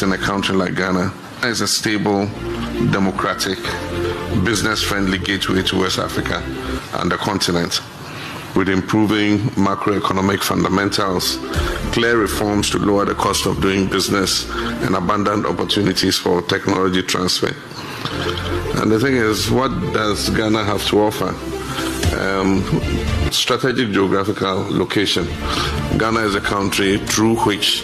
in a country like Ghana. It's a stable, democratic, business-friendly gateway to West Africa and the continent, with improving macroeconomic fundamentals, clear reforms to lower the cost of doing business, and abundant opportunities for technology transfer. And the thing is, what does Ghana have to offer? Strategic geographical location. Ghana is a country through which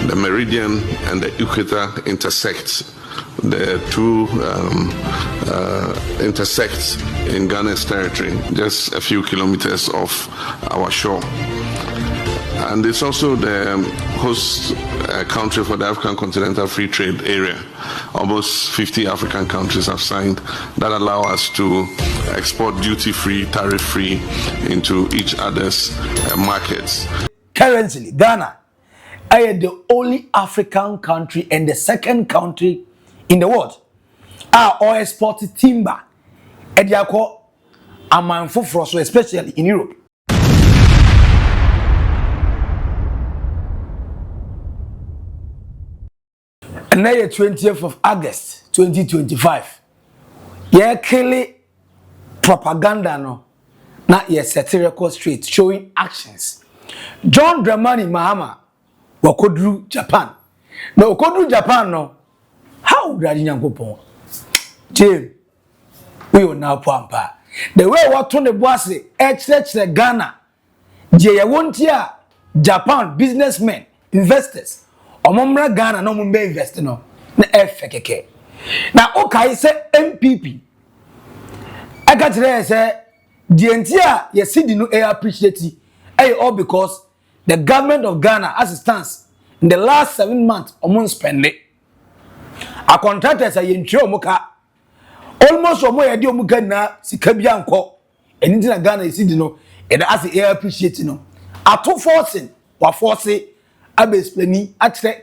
the meridian and the equator intersect. The two intersect in Ghana's territory, just a few kilometers off our shore. And it's also the host country for the African Continental Free Trade Area. Almost 50 African countries have signed that allow us to export duty-free, tariff-free into each other's markets. Currently, Ghana is the only African country and the second country in the world or export timber. And they are called a man for frost, especially in Europe. And now, 20th of August 2025, yeah, kill propaganda no, not yet set record straight showing actions. John Mahama wakodru Japan. No, wakodru Japan no. How would I know? Jim, we will now pamper. The way what on the boss the Ghana, Jay won't hear Japan businessmen, investors. Omomra Ghana no mumbe invest no na AfCFTA. Na okay say MPP. I got to say the entire ye cedi no appreciate all because the government of Ghana as it stands in the last 7 months omon spend it. A contractor say yentwe omuka almost omo ye di omuka na sika bia nko eni na Ghana cedi no e da as appreciate no ato forcing wa force abesplani atre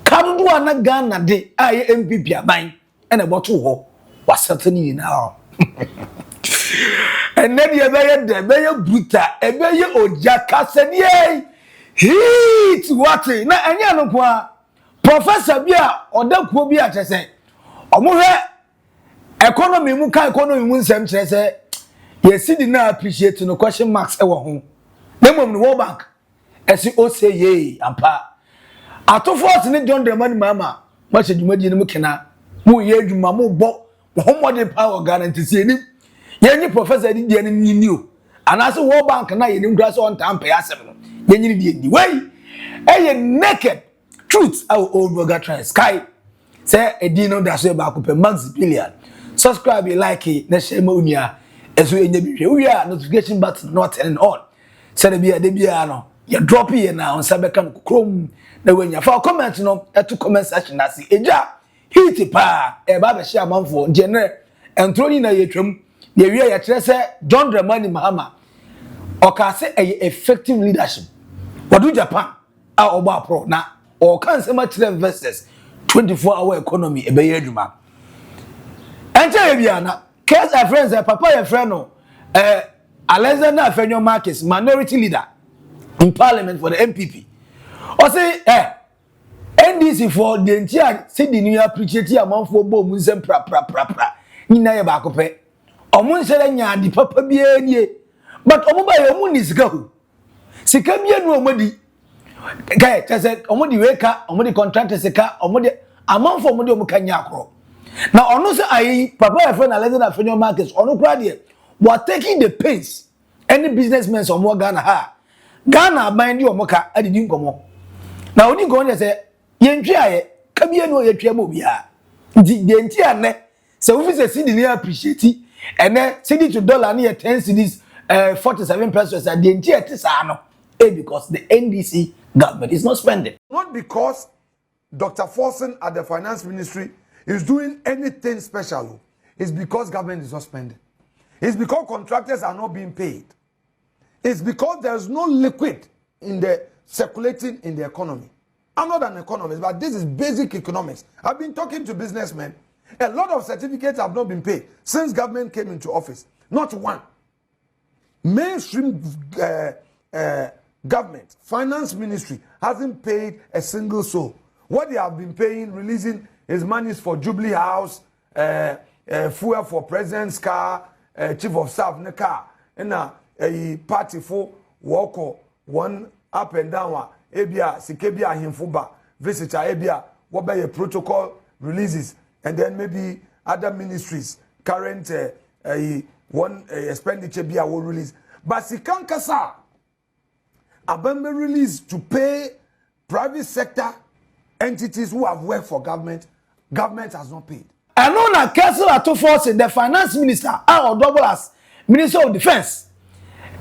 kadudu na Ghana de aye MPP aban ene boto ho wasatani na and then you be bruta ebe ye oja kasani heat what na anya no kwa professor bia odakuo bia chese omohwe economy mu ka economy mu nsem chese ye cedi na appreciate no question marks e wo ho na mom no World Bank esi o say ye ampa atofo ni John Mahama ma se dwumadi ni mu kena mu ye adwuma mu bo homode power guarantee ni ye nyi professor di die ni o anase World Bank na ye ni ngura so on tampa ya asem no ye nyi die ni wey eye naked truth our old burger trans sky say edi no da so ba ko pe max billion subscribe like na share ma unia eso enya bi hwe we are notification button not turn on say de bia no you drop here now on Sabeka Chrome. Na wenya fa comment no eto comment section na si eja hit pa e ba be share manfo nje entroni na yetwam ye wie ye kire se John Mahama o ka se effective leadership wadu Japan a oba pro na o kan se ma kire investors 24-hour economy e be ye adwuma enche ye bia na case our friends papa your friend no Alexander Afenyo Marcus minority leader in parliament for the MPP. Or say, NDC for the entire cedi new appreciate amount for bo munsem pra. Ni na ye ba ko pe. Omun sele nya di papa bia nie. But omo ba ye omun ni sika ho. Sika bia no omodi. Guy, say omodi weka, omodi contract sika, omodi amount for omodi omuka nya akro. Now ono say ayi papa your friend Alexander Afenyo Marcus ono kra de what taking the pains any businessmen some more Ghana mind you omoka adidi nkomo na oni go on say yentwe aye kabie no yetwe mo bia ndi enti ane se wo fi se cedi ni appreciate ene cedi to dollar ni 10 cedis 47 pesos at the enti etisa no because the NDC government is not spending. Not because Dr. Forson at the finance ministry is doing anything special. It's because government is not spending. It's because contractors are not being paid. It's because there's no liquid in the circulating in the economy. I'm not an economist, but this is basic economics. I've been talking to businessmen. A lot of certificates have not been paid since government came into office. Not one. Mainstream government, finance ministry hasn't paid a single soul. What they have been paying, releasing his monies for Jubilee House, fuel for President's car, Chief of Staff ne car, and a party for walk one up and down. Ebia, Sikebia, Himfuba, visitor, Ebia, what by a protocol releases, and then maybe other ministries, current one expenditure be will release. But Sikankasa, Abembe release to pay private sector entities who have worked for government. Government has not paid. And on a castle at 2 force, the finance minister, or double as Minister of Defense.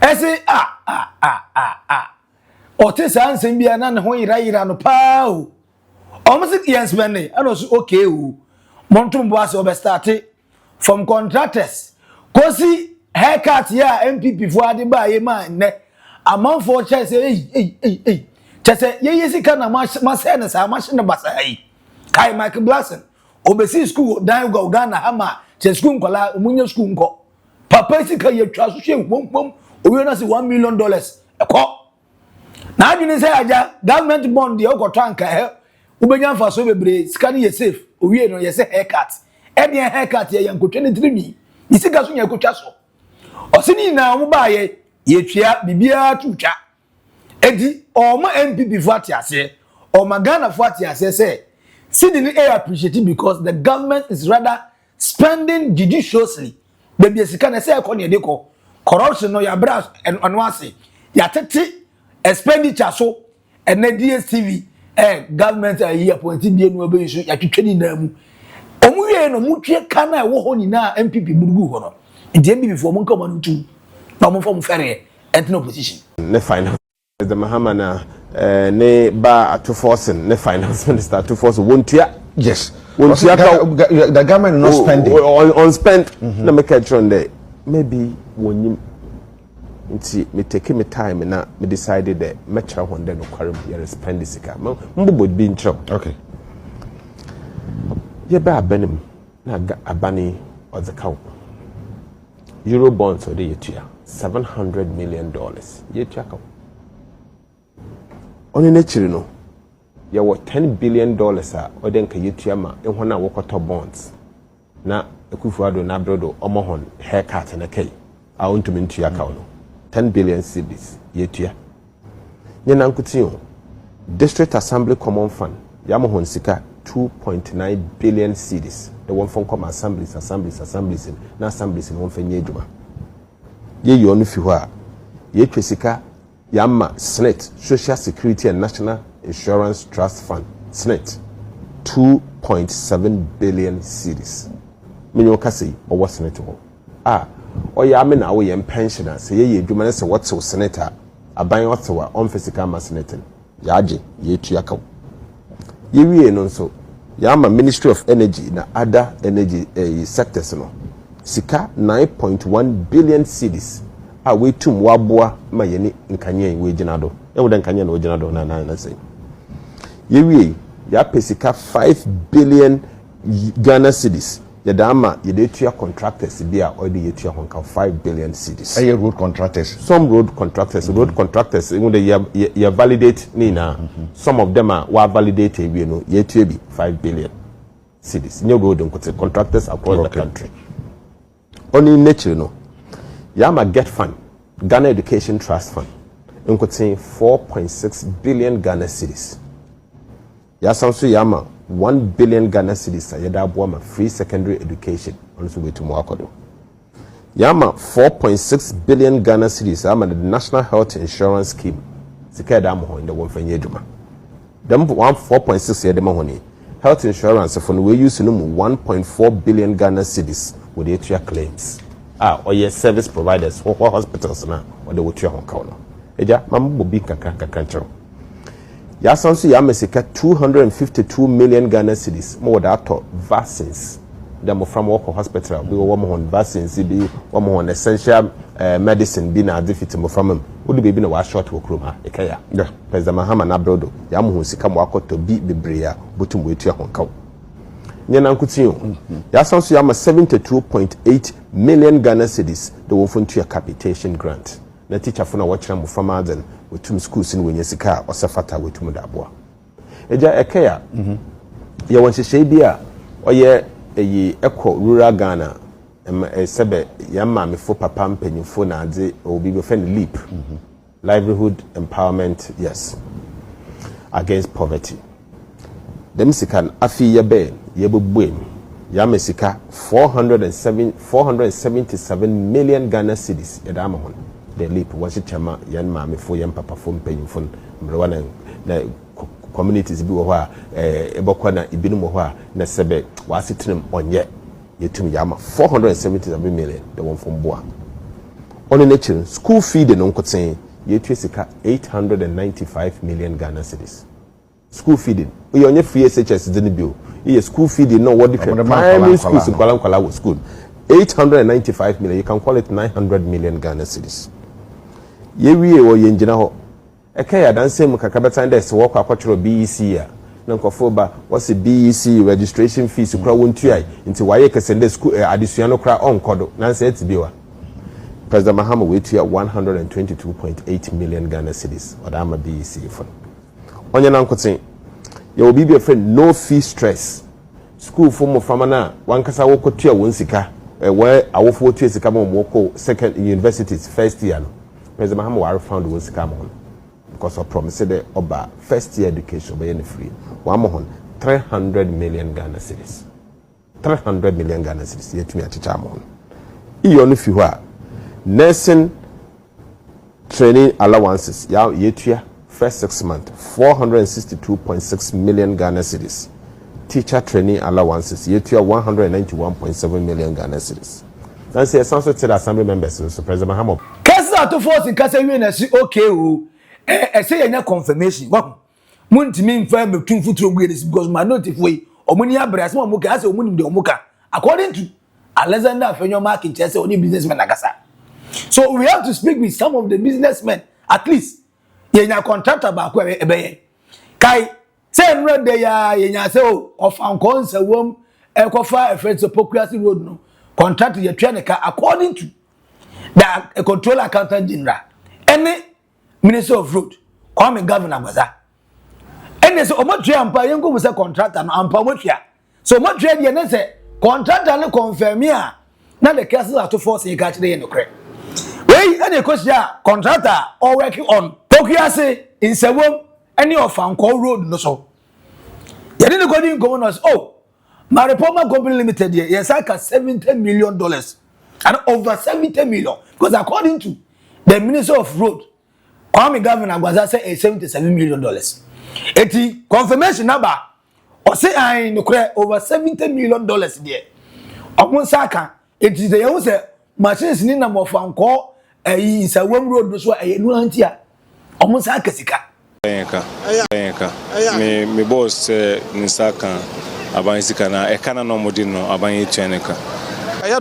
I say, Otis answering be an unholy ira no pow. Almost yes, many, and also okay. Montum was overstarted from contractors. Kosi haircut ya MPP for the buy a man. Amount for chess, hey. Chess, ye can a much sentence, how much in the Basai. Kai Michael Blassen. Obesi school, Dial go Ghana, Hammer, Cheskum Kola, Munyo Skunko. Papa Sika, your trust, we not see $1 million a call. Now, you didn't say, government bond the Oko Tanka, Ubejan for Sobe, scanning your safe, we know you say haircut. Any haircut, young could 23 me. You see, Gasun Yakuchaso. Or sitting now, Mubaye, ye chia, Bibia, Tucha. Eddie, or my MPP Fatia say, or Magana Fatia say. Sydney I appreciate it because the government is rather spending judiciously. Baby, as you can say, corruption no your brass and onwase. Ya tete expenditure so and the DSTV government a year appointed the no be so ya twetwe na mu. Omu ye no mutwe kana e wo ho ni na MPP burugu ho no. Ndi MPP for mon come tu. Na mo form fere and no position. Ne final the Mahama na ne ba to forcing ne finance minister to force wontua yes the government not spending on spent na make it on there maybe when nti me take me time na me decided that me try one day no kware me spend this sika mbo bi ntro okay ye ba abanim na abani or the cow euro bonds or the yetua $700 million yetua cow on nature no ya wo $10 billion a oden ka yetua ma ehon na wokoto bonds na ekufuado na brodo omohon haircut na kai a ontumi ntua ka no 10 billion cedis yetua nyena nkutin district assembly common fund ya mohon sika 2.9 billion cedis the one from come assemblies na assemblies won fanye adwuma ye yo no fi ho a ye twesika Yama SNET, Social Security and National Insurance Trust Fund, SNET, 2.7 billion cedis. Minyo kasi or what SNET ho? O yame na we pensioner say ye dwuma say what so senator aban otewa on physical ma SNET. Yaje ye tuaka. Ye wie no so yama Ministry of Energy na other energy sectors no. Sika 9.1 billion cedis. We tum waboa ma yeni nkanye we ginado e wo de nkanye na we ginado na say ye wie ya pesika 5 billion Ghana cedis ya dama ye de tua contractors bia or de ye tua honka 5 billion cedis ay road contractors some road contractors even the ye validate ni na some of them are wa validate we no ye tua bi 5 billion cedis new road contractors across the country only nature no Yama Get Fund, Ghana Education Trust Fund, including 4.6 billion Ghana cedis. Yasansu Yama 1 billion Ghana cedis Yadabuama free secondary education on the way to Mwakodo. Yama 4.6 billion Ghana cedis Yama the National Health Insurance Scheme. Sikadamu in the one for Yeduma. Them 4.6 Yedamahoni. Health insurance for we use 1.4 billion Ghana cedis with the claims. Or your service providers or hospitals na or the wutu hon kawo no eja mam bobi kakra ya sanso ya mesika 252 million Ghana cedis more that vaccines them from work hospital we wo mo hon vaccines bi wo mo hon essential medicine bi na defeat mo from would be na wa short wo krom ha ekaya President Mahama na brodo ya mo hon sika mo akoto bi bebrea botum wutu hon kawo nyana nkutin ya sanso ya ma 72.8 million Ghana cedis the won to a capitation grant na teacher for na watching mo from Aden with two schools in Wenyesika or Safata with Mudaboa eja ekeya ye won hyehyɛ bi a oye eyi ekɔ rural Ghana sebe yamma me fo papa mpanyimfo na ade obi be friend leap livelihood empowerment, yes, against poverty. Them sikan afi yebe buem yamesika 477 million Ghana cedis yadama hon. The leap was it chama yan mame fo yan papa fo mpanyimfo mrewana na communities bi wo ha ebokwa na ibinu mo ha na sebe wasitinem onye yetum yama 477 million the one from boa on the nature school fee de no nkoten yetu sika 895 million Ghana cedis. School feeding we only free SHS didn't bill ye school feeding no what different primary schools in Kwala school 895 million, you can call it 900 million Ghana cedis. Ye wie o ye ngina ho ekaya dan sem kakabeta ndes wo kwa kwatro BEC ya na nkofo ba what's the BEC registration fees kura wontua nti waye kesende school adesua no kura onkodo na nse etibiwa. President Mahama wetua 122.8 million Ghana cedis odama BEC fund. Onye na nkoten ye obi be friend no fee stress school for mo famana wankasa wo kotua won sika where awofo tua sika mo ko second universities first year no President Mahama were found won sika mo because of promise the oba first year education be free one mo 300 million Ghana cedis 300 million Ghana cedis yetumi achicha mo iyo no fi ho a nursing training allowances ya yetua first 6 months 462.6 million Ghana cedis. Teacher training allowances yetua 191.7 million Ghana cedis. Then say some sort of assembly members so President Mahama kasa to force in kasa we na si okay o say enya confirmation wa muntimi mfa metum futuro gbe this because my notify omuni abrase mo muka ase omuni de omuka according to Alexander Afenyo Mark in Chelsea only businessmen akasa. So we have to speak with some of the businessmen at least yenya contractor ba ko ebeye kai say nre de ya yenya say of ankonsa wom ekofa efrent so Pokuasi road no contract ye tweneka according to the control accountant general any minister of road come governor gbaza any so omotwe ampa yengo mu say contractor no ampa omotwe so omotwe de na say contractor no confirm ya na the cases are to force ye catch dey no kre wey any question contractor or working on Pokuasi in Sewom any of Anko road no so. You didn't go in governors. Oh, Maripoma Company Limited here, yes, I got $70 million and over 70 million because according to the Minister of Road, Kwame Governor was say $77 million. Eti confirmation number or say I no over $70 million there. Upon Saka, it is the use machines in number of Anko in Sewom road no so a new antia. Almost like a sika. Me boss Nisaka Abansika na Ekana no modino Abanye Cheneka. I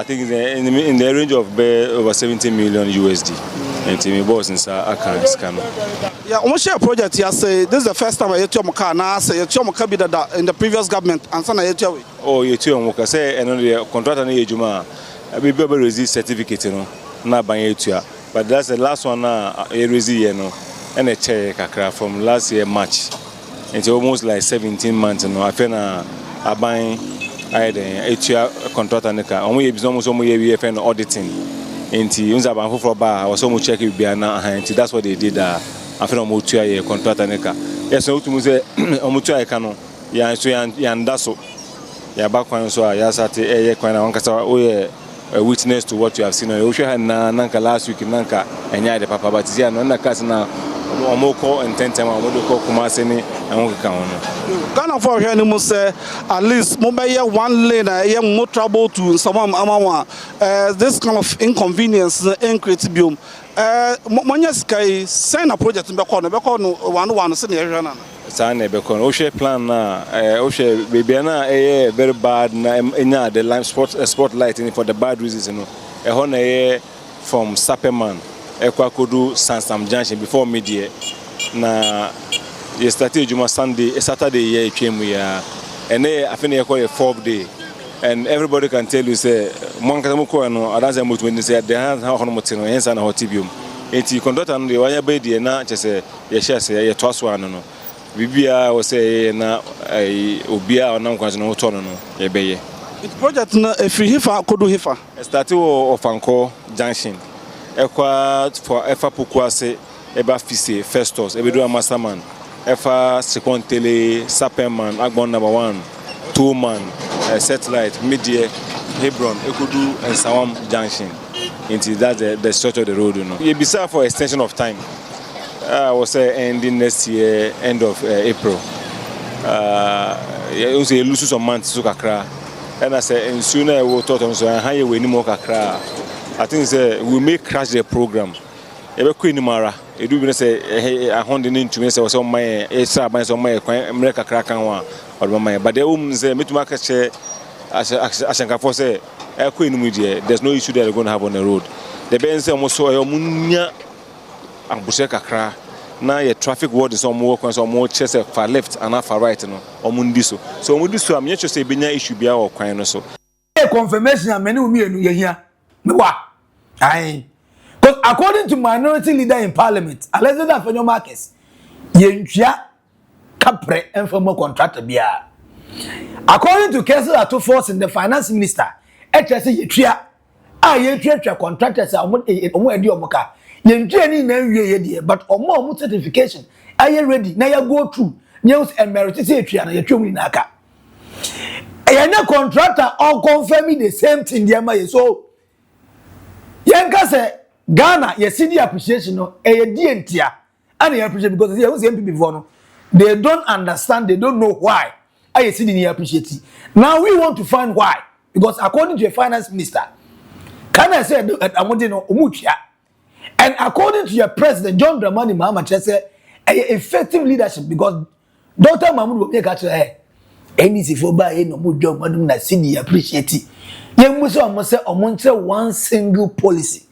think in the range of over 70 million USD. And me boss Nisaka Scano. Yeah, almost share project here say this is the first time I hear Moka na say Moka be that in the previous government and sana hear we. Oh, you Moka say and the contractor na Ejuma. Be resist certificate no na Abanye Tua. But that's the last one now, you know, and a check from last year March. It's almost like 17 months, you know. I feel na buying a contract and almost auditing. Into Unzaban for bar, I was almost checking Biana, and that's what they did. I feel almost 2 year contract and yes, so to say, almost I can, yeah, so and that's so. Yeah, back when so I sat a kind of a witness to what you have seen. We had nanka last week nanka enya de papa but is na kasi na omoko intente ma omoko kumaseni anwoka wono. Ghana for here no say at least mo be 1 lane more trouble to some amawa this kind of inconvenience increase biom monya sky sign a project be call no one say na na sana be call o share plan na o share baby na very bad na enya the line spotlight for the bad reasons you know e ho na from Saperman Ekwakodu Sansam Junction before media na you started Juma Sunday Saturday here came we and I think you call a 4th day and everybody can tell you say mon kata mko no adanse movement say they have how no motino yensa na hotibium enti conductor no the wanya be die na che say ye share say ye twaso ano no bibia wo say na obia onam kwanso no to no yebeye it project na efiri hifa kodu hifa started of Anko Junction ekwa for efa pokuase eba fise Festus ebedu masterman efa second tele Saperman agbon number 1 2 man satellite media Hebron Ekudu and Sawam Junction into that the structure of the road you be served for extension of time I was ending next year end of April you say lose some months to kakra and I say and sooner we thought on so higher we more kakra I think say we may crash the program ebe ko inimara edu bi say a hundred into me say so my extra ban so my America kakra kan wa or my but they say metuma ka che ashanka for say ko inimu there there's no issue that they're going to have on the road the ben say almost so munya ambushe kakra na ye traffic ward is more kwan so more chese far left and far right no omundi so omundi so am yecho say benya issue bia o kwan no so confirmation am many umienu ye hia me wa ai because according to minority leader in parliament Alexander Afenyo Marcus ye ntwa kapre informal contractor bia according to Kessel Ato Force in the finance minister e say ye twa ye twa contractors omo edi omoka ye ni na wie ye de but omo certification are ready na ya go through news emeritus say twa na ye twa mu na aka ye na contractor all confirming the same thing there ma ye so yenka say Ghana ye cedi appreciation no ye die ntia and ye appreciate because ye was MP before no they don't understand they don't know why I cedi ni appreciate now we want to find why because according to the finance minister can I say amode no omutwa and according to your president John Mahama say effective leadership because Dr. Mahmoud will catch her any for buy no more job madam na cedi appreciate ye muso am say omonche one single policy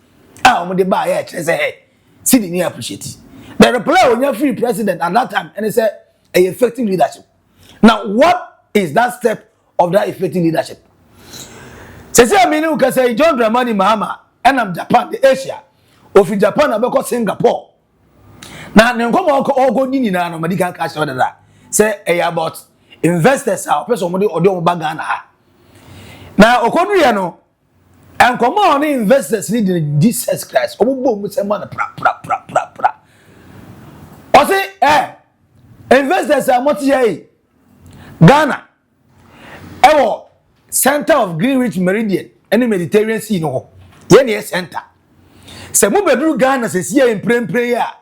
omode buy here say cedi ni appreciate the reply on your free president at that time and he said effective leadership now what is that step of that effective leadership say I mean you can say John Dramani Mahama and I'm Japan the Asia of Japan abeko Singapore na nkomo ogo nini na no medical cash order that say about investors our person mo de odo ba Ghana ha na okodu ye no enkomo on investors need Jesus Christ obo mu se man pra o say investors are moti here Ghana ewo center of Greenwich Meridian any Mediterranean Sea no ye ne center se mo bedru Ghana se see in prem ya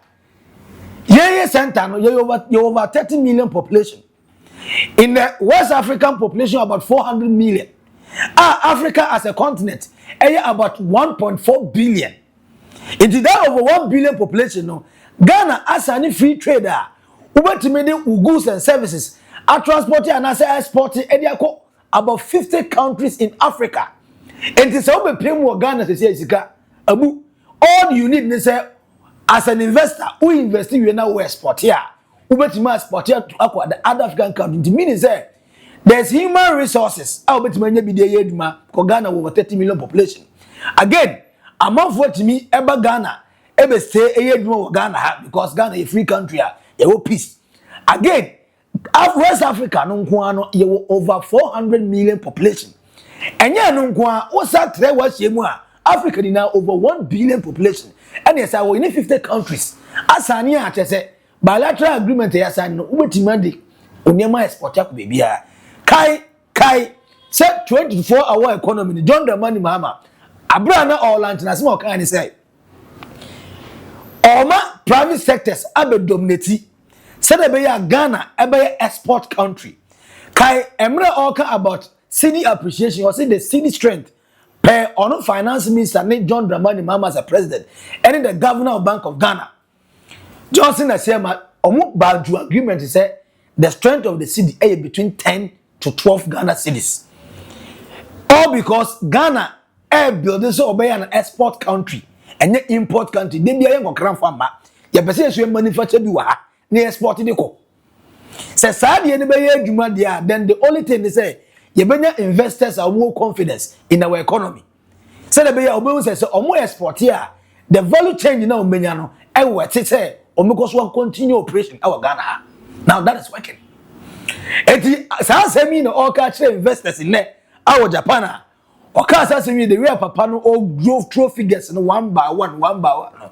ye center no you over 30 million population in the West African population about 400 million Africa as a continent about 1.4 billion into that over 1 billion population no Ghana as any free trader ubetime goods and services are transporting and as exporting about 50 countries in Africa and it's all be pay more Ghana se sika abu all you need is say as an investor who invest you now export here ubetime export here to the other African countries meaning say there's human resources ubetime nya bi dey eduma ko Ghana over 30 million population again among what me eba Ghana ebe stay eduma Ghana because Ghana a free country you peace again West Africa no nko ano you over 400 million population enye no nko a wo sa tre wa shemu a Africa di now over 1 billion population and yes we in 50 countries asani a chese bilateral agreement ya san no ubetima de onyema export yak be bia kai set 24-hour economy John Dramani Mahama abra na all international kan ni say oma private sectors abe dominate said ebe Ghana ebe export country kai emre oka about cedi appreciation or say the cedi strength per on finance minister John Dramani Mahama as a president and the governor of Bank of Ghana Johnson Asema omu badu agreement say the strength of the cedi is between 10 to 12 Ghana cedis all because Ghana building so obey an export country and import country they be go kran fama ya pese so manufacture bi wa ha na export de ko say sad ye ne be adwuma dia then the only thing they say ye benya investors are more confidence in our economy say the be ya obo say omo export here the value change na omenya no e wete say omeko so continue operation our Ghana ha Now that is working. Eti saa semi no all catch investors in there. Our Japan. Or cast semi the real papa no all growth through figures no one by one. No.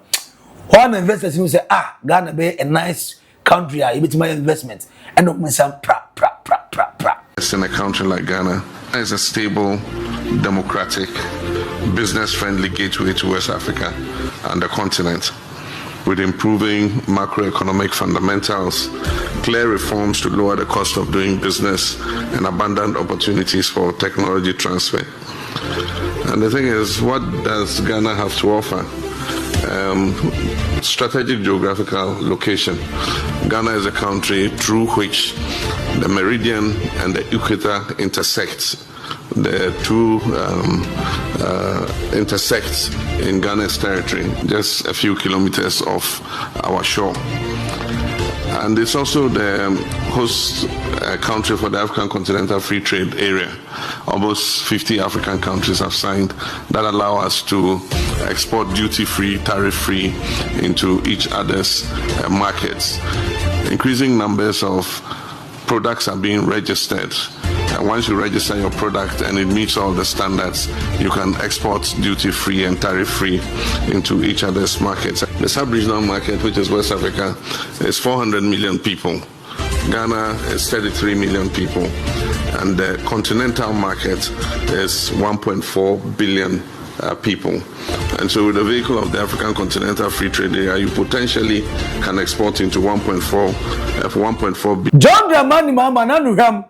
One investors who say Ghana be a nice country. I bit my investment and not some pra. In a country like Ghana is a stable, democratic, business-friendly gateway to West Africa and the continent, with improving macroeconomic fundamentals, clear reforms to lower the cost of doing business, and abundant opportunities for technology transfer. And the thing is, what does Ghana have to offer? Strategic geographical location. Ghana is a country through which the meridian and the equator intersect. The two intersect in Ghana's territory, just a few kilometers off our shore. And it's also the host country for the African Continental Free Trade Area. Almost 50 African countries have signed that allow us to export duty-free, tariff-free into each other's markets. Increasing numbers of products are being registered. And once you register your product and it meets all the standards, you can export duty-free and tariff-free into each other's markets. The sub-regional market, which is West Africa, is 400 million people. Ghana is 33 million people. And the continental market is 1.4 billion people. And so with the vehicle of the African Continental Free Trade Area, you potentially can export into 1.4 billion. John Dramani Mahama nanuham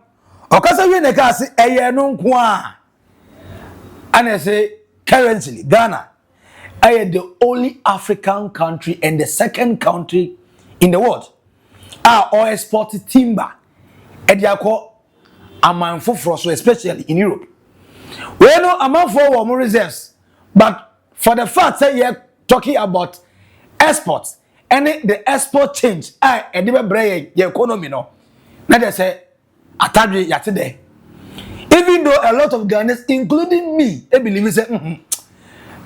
okasa wi neka ase eye no nko a ana say currently Ghana is the only African country and the second country in the world oil export timber e dia ko amanfo so especially in Europe. We know amanfo wo more reserves, but for the fact that you're talking about exports and the export change e dey be your economy no na dey say atadwe yate there. Even though a lot of Ghanaians, including me, they believe say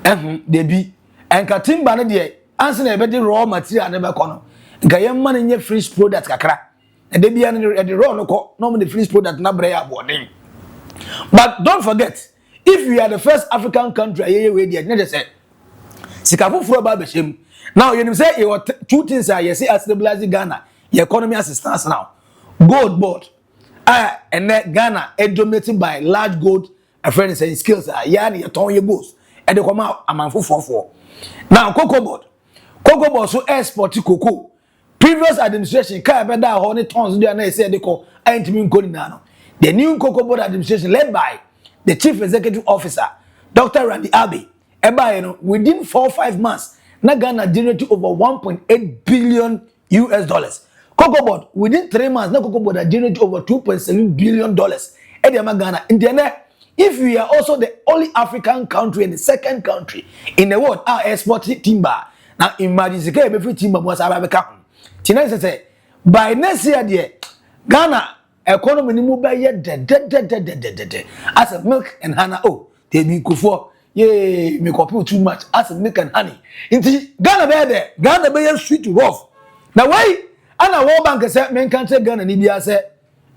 they be and katimba na dey answer na be the raw material na be kono nka yem man nye finished product kakra and they be an the raw no ko no the finished product na bre ya boarding. But don't forget, if we are the first African country we dey na dey say sikafu furo ba be shem. Now you say you two things are you say stabilizing Ghana your economy assistance now gold board and then Ghana is dominated by large gold friends and skills yani your ton your goals and they come out amanfo 44. Now cocoa board so export cocoa previous administration ka be da ho ne tons do na say they call antimi nkoni na no. The new cocoa board administration led by the chief executive officer Dr. Randy Abbey within 4 or 5 months na Ghana generated over 1.8 billion US dollars. Cocoa board within 3 months na cocoa board generated over 2.7 billion dollars. Ghana if we are also the only African country and the second country in the world exporting timber. Now imagine say every timber was Arabica. Tina say by next year there Ghana economy ni mu ba ye de as a milk and honey they be kufo ye me copy too much as milk and honey. Inti Ghana be there Ghana be sweet rough. Now why ana World Bank say men can say Ghana ni bia say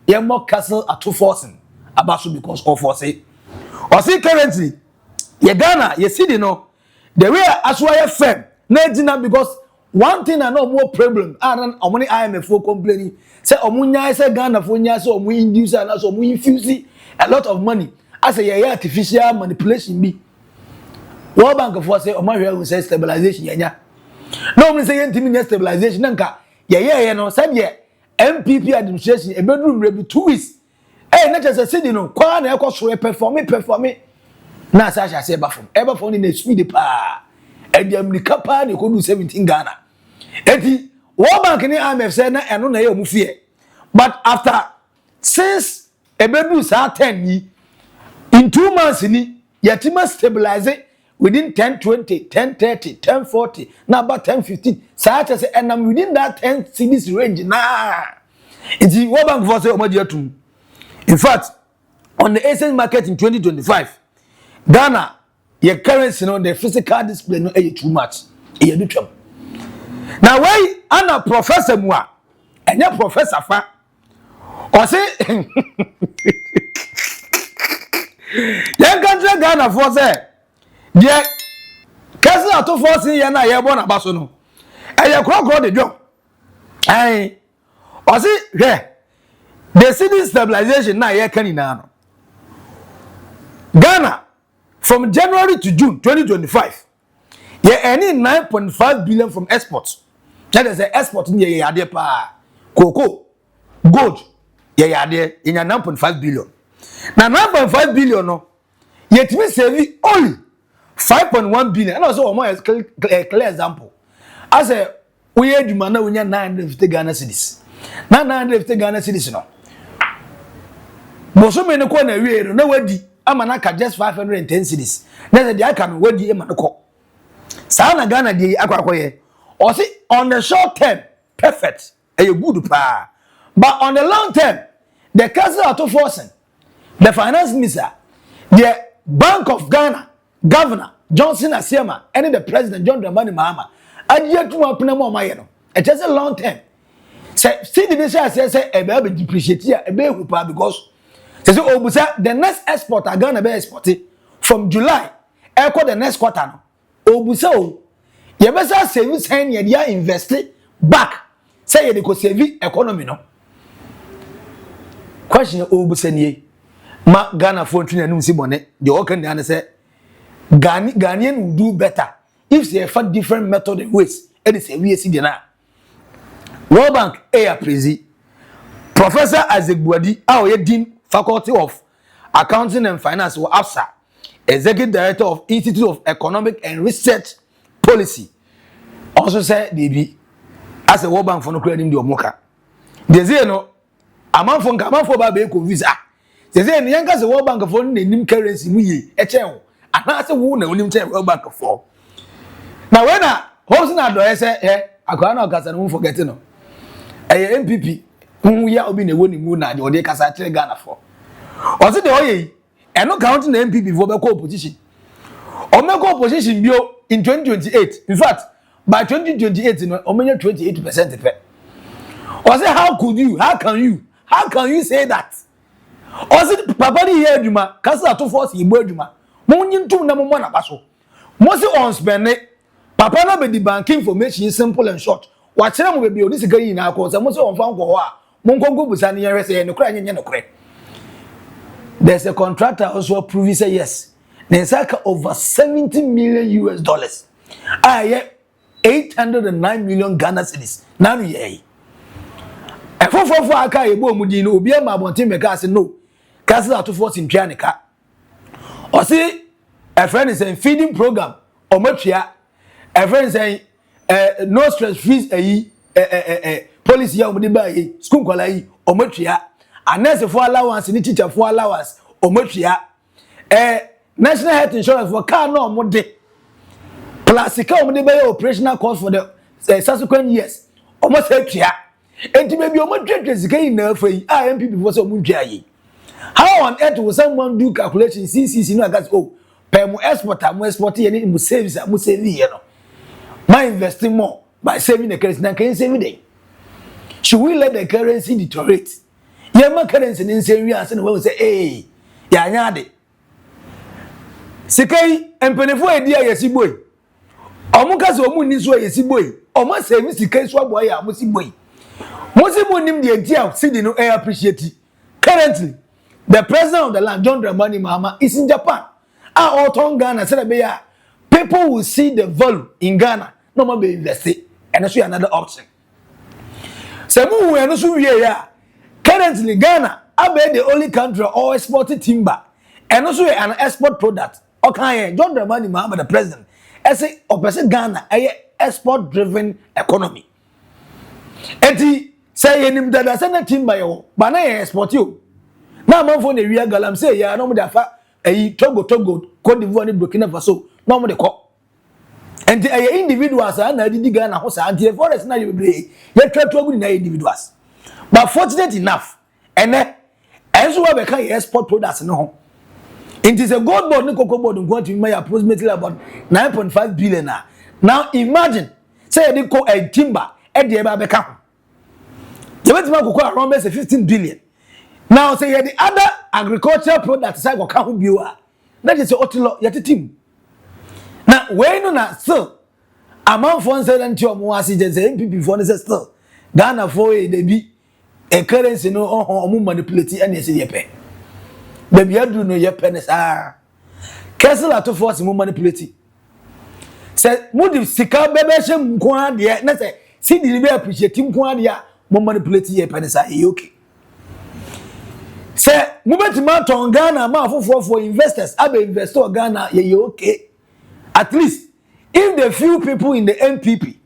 ye more castle at 2 forcing about so because of force or see currently ye Ghana ye see no the way as why firm na dina because one thing I know more problem and omoni IMF for complaining say omunya say Ghana for nya say omu induce and so omu infuse a lot of money as a ye artificial manipulation be World Bank for say omo say stabilization yenya no me say yentimi stabilization nka ye no said ye MPP administration e bedroom rebi 2 weeks na just say no kwa na ekosoro perform na sa sha say eba from na speed pa e di America pa na ko do 17 Ghana eti World Bank ni IMF say na eno na ye omufie but after since e bedu sa 10 yi in 2 months ni yatima stabilize within 10-20, 10-30, 10-40, now about 10-15. Such as and I'm within that 10 cities range. Nah, it's the World Bank for say in fact, on the Asian market in 2025, Ghana, your currency, the physical display no too much. You do trouble. Now why Anna Professor Moa, enye professor fa o say yan country Ghana for say de kesi ato force ye na ye bo na baso no eye krokro de dwo ai o say the cedi stabilization na ye kan ina no Ghana from January to June 2025 ye earning 9.5 billion from exports. That is the export in ye ade pa cocoa gold ye ade in 9.5 billion. Now 9.5 billion no yet me save only 5.1 billion. And also a clear example. As a we adwuma na we nya 950 Ghana cedis. Na 950 Ghana cedis no. Boso me no ko na wie no na wadi amana ka just 510 cedis. Na say dey aka no wadi e ma no ko. Sa na Ghana dey akwakoye. Or say on the short term perfect e good pa. But on the long term the council auto forcing the finance minister the Bank of Ghana governor Johnson Asiama and the president John Mahama adia to apena mo maye no it is a long term say see the say e be depreciate here e be hupa because say obusa the next export Ghana be exported from July echo the next quarter no obusa o ye be say save sen ye dia invest back say ye dey go save economy no question obusa nie ma Ghana for twin anum si bone the work and say Ghanaian will do better if they have different method and ways. It is a we see na. World Bank prezi Professor Isaac Buadi Dean Faculty of Accounting and Finance or AfCFTA, Executive Director of Institute of Economic and Research Policy. Also said DB as a World Bank for no credit the Omoka. They say no amount for babe visa. They say nyanka se World Bank for nim currency mu ye eche and I say who na onim tell World Bank for. Now when host na do say akwa na kasa no forget no. MPP hu ya obi na woni mu na de ode kasa kire Ghana for. O se de oye e no count na MPP for be ko opposition. O me ko opposition bio in 2028. In fact, by 2028 no o menye 28% pe. O say how can you say that? O say papa ni here adwuma kasa to force igbo adwuma. Mo nyintum na mo na baso. Mo se on spend papa na be the bank information simple and short. Wa kire mo be bi oni sika yi na akọ mo se on fa nkọ ho a mo nkongo busa ne yere se ne kura nyenye ne kure. There's a contractor also approved say yes. There's like over $70 million. I 809 million Ghana cedis. Now ye. E for aka e bo mudi no obi ma bontin me ka say no. Cancel out to force in Pianica. Or see a friend is saying feeding program or matria. A friend is saying no stress fees policy ya omudi buy school kola yi or matria. And nurse for allowance ni teacher for allowance or matria. National health insurance for car no mode. Plastica omudi buy operational cost for the subsequent years. Almost matria. Enti maybe omatria zika na for yi MPP for so mudwa yi. How on earth will someone do calculation CCC no gas per mo export any mo save you know. My investing more by saving the currency na can save day. Should we let the currency deteriorate? Yeah, my currency in say we answer when we say eh ya nyade. Sikai empenefo edi ayesi boy. Omo ka se omo ni so ayesi boy. Omo save sikai so boy ya mo si boy. Mo si mo nim de enti a cedi no appreciate. Currently the president of the land, John Mahama, is in Japan. All Ghana said people will see the value in Ghana. No more be invested, and that's another option. So we are not currently Ghana. I be the only country all exporting timber, and also an export product. Okay, John Mahama, the president, I say, opposite Ghana, a export-driven economy. And he say, "That I send a timber, but I export you." Now, man for the real galam say, yeah, no more that Togo, Cote d'Ivoire, Burkina Faso, no more the cop. And the individuals are not the Ghana house, and the forest now you play, yet try to good individuals. But fortunate enough, and as well, we can export products no. It is a gold board, no cocoa board, going to make approximately about 9.5 billion. Now imagine, say they call a timber at the Babeka. You bet me around 15 billion. Now say the other agricultural products I go count biwa. That is your otilo yet team. Now when you na still amount for say that you mo asi just MPP for say still Ghana for they be a currency no on manipulate and say yepe. Baby adu no yepe ne sa. Castle at force mo manipulate. Say mo di sika bebe hye nko ade na say see di be appreciate nko ade a mo manipulate yepe ne sa e okay. Say movement on Ghana ma for investors abe investor Ghana ye okay. At least if the few people in the NPP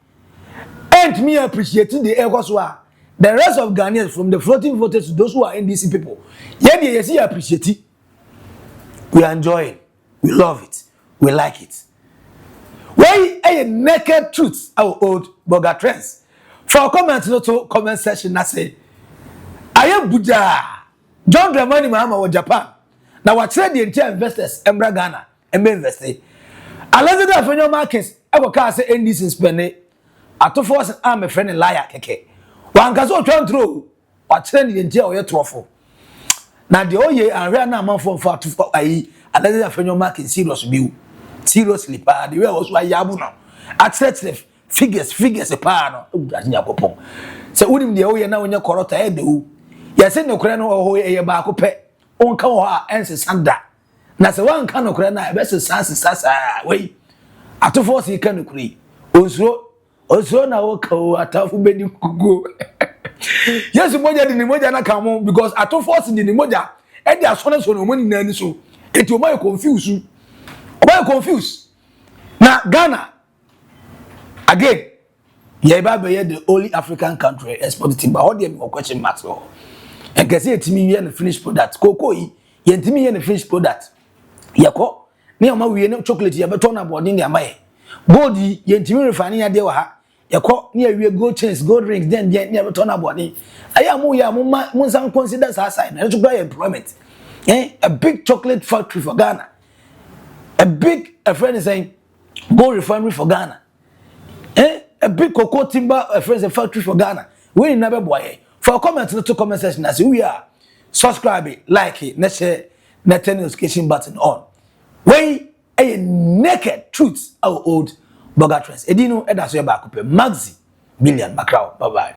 ain't me appreciating the Ecoswa, the rest of Ghanaians from the floating voters to those who are NDC people, yeah, they see appreciate it. We enjoy it, we love it, we like it. Why a naked truth our old burger trends? For comment to comment section, I say, I am Buddha. John Mahama of Japan. Now what trade the entire investors Embra Ghana and invest. Alexander Afenyo markets I go say NDC spend to force am a friend liar keke. One can so turn through what trade the entire your truffle. Now the oye and real na man for ai Alexander Afenyo market seriously pa the way was why yabu no. Attractive figures a pa no. Yakopon. So unim the oye na wonya korota e de yes, no crane or a barco pet, on cow and sanda. Nasa one can of crana, best sasa way. At to force he can agree. Also now go at a many go. Yes, Moja in the Moja come on because at to force in the Moja, and there are so many so it will might confuse you. Why confused? Now, Ghana again, Yaba the only African country exporting, but all the question marks. And can say to me, the finished product. Cocoa, yentimi the finished product. Yako, near my we no chocolate, you have a ton about in your may. Goldie, yentimi refining a dewa. Yako, near we gold chains, gold rings, then yet never turn about it. I am Munsan considers our side, and to buy employment. A big chocolate factory for Ghana. A big, a friend is saying, gold refinery for Ghana. A big cocoa timber, a friend is a factory for Ghana. We never boy. For comment to comment section as we are subscribe it, like it, let's share the notification button on. Way a naked truth our old burger trends. Edino edaswe back up Maxi billion macro. Bye bye.